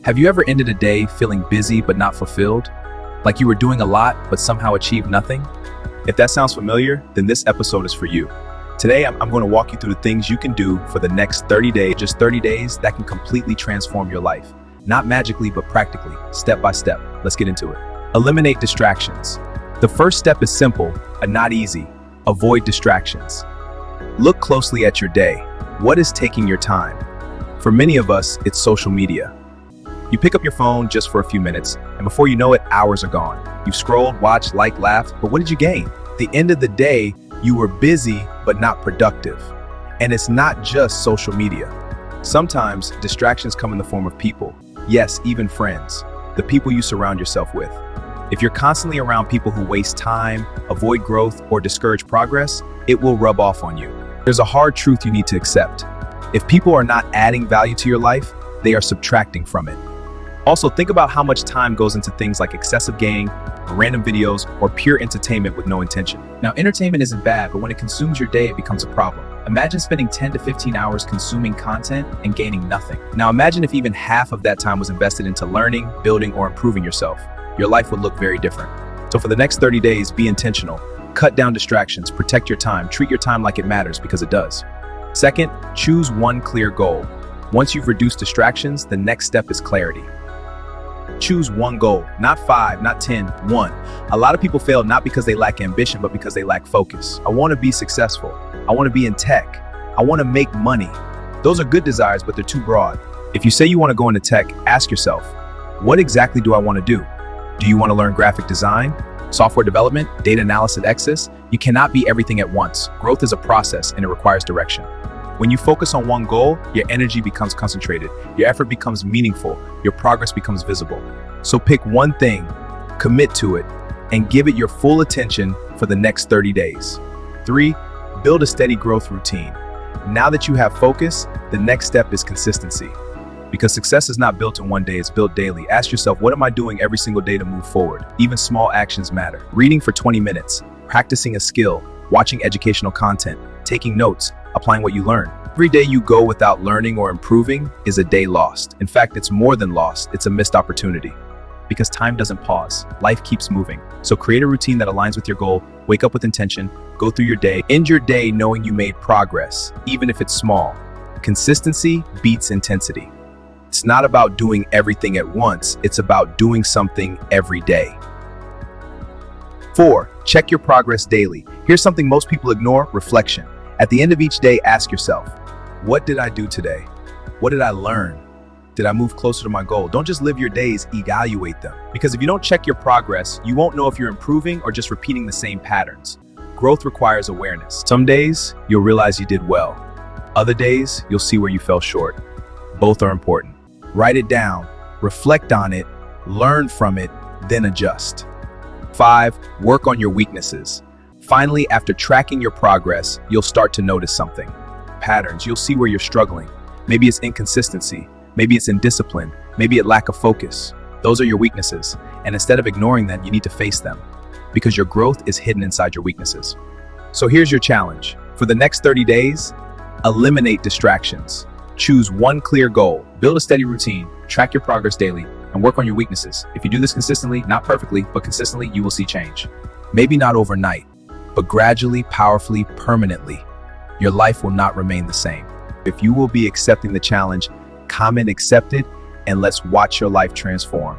Have you ever ended a day feeling busy but not fulfilled? Like you were doing a lot but somehow achieved nothing? If that sounds familiar, then this episode is for you. Today, I'm going to walk you through the things you can do for the next 30 days, just 30 days that can completely transform your life. Not magically, but practically, step by step. Let's get into it. Eliminate distractions. The first step is simple, and not easy. Avoid distractions. Look closely at your day. What is taking your time? For many of us, it's social media. You pick up your phone just for a few minutes, and before you know it, hours are gone. You've scrolled, watched, liked, laughed, but what did you gain? At the end of the day, you were busy but not productive. And it's not just social media. Sometimes distractions come in the form of people. Yes, even friends. The people you surround yourself with. If you're constantly around people who waste time, avoid growth, or discourage progress, it will rub off on you. There's a hard truth you need to accept. If people are not adding value to your life, they are subtracting from it. Also, think about how much time goes into things like excessive gaming, random videos, or pure entertainment with no intention. Now, entertainment isn't bad, but when it consumes your day, it becomes a problem. Imagine spending 10 to 15 hours consuming content and gaining nothing. Now, imagine if even half of that time was invested into learning, building, or improving yourself. Your life would look very different. So for the next 30 days, be intentional. Cut down distractions, protect your time, treat your time like it matters because it does. Second, choose one clear goal. Once you've reduced distractions, the next step is clarity. Choose one goal, not 5, not 10, one. A lot of people fail not because they lack ambition, but because they lack focus. I want to be successful. I want to be in tech. I want to make money. Those are good desires, but they're too broad. If you say you want to go into tech, ask yourself, what exactly do I want to do? Do you want to learn graphic design, software development, data analysis, Access? You cannot be everything at once. Growth is a process and it requires direction. When you focus on one goal, your energy becomes concentrated, your effort becomes meaningful, your progress becomes visible. So pick one thing, commit to it, and give it your full attention for the next 30 days. 3, build a steady growth routine. Now that you have focus, the next step is consistency. Because success is not built in one day, it's built daily. Ask yourself, what am I doing every single day to move forward? Even small actions matter. Reading for 20 minutes, practicing a skill, watching educational content, taking notes, applying what you learn. Every day you go without learning or improving is a day lost. In fact, it's more than lost, it's a missed opportunity. Because time doesn't pause, life keeps moving. So create a routine that aligns with your goal, wake up with intention, go through your day, end your day knowing you made progress, even if it's small. Consistency beats intensity. It's not about doing everything at once, it's about doing something every day. 4, check your progress daily. Here's something most people ignore, reflection. At the end of each day, ask yourself, what did I do today? What did I learn? Did I move closer to my goal? Don't just live your days, evaluate them. Because if you don't check your progress, you won't know if you're improving or just repeating the same patterns. Growth requires awareness. Some days, you'll realize you did well. Other days, you'll see where you fell short. Both are important. Write it down, reflect on it, learn from it, then adjust. 5, work on your weaknesses. Finally, after tracking your progress, you'll start to notice something. Patterns, you'll see where you're struggling. Maybe it's inconsistency, maybe it's indiscipline, maybe it's lack of focus. Those are your weaknesses, and instead of ignoring them, you need to face them, because your growth is hidden inside your weaknesses. So here's your challenge. For the next 30 days, eliminate distractions. Choose one clear goal, build a steady routine, track your progress daily, and work on your weaknesses. If you do this consistently, not perfectly, but consistently, you will see change. Maybe not overnight, but gradually, powerfully, permanently, your life will not remain the same. If you will be accepting the challenge, comment accepted, and let's watch your life transform.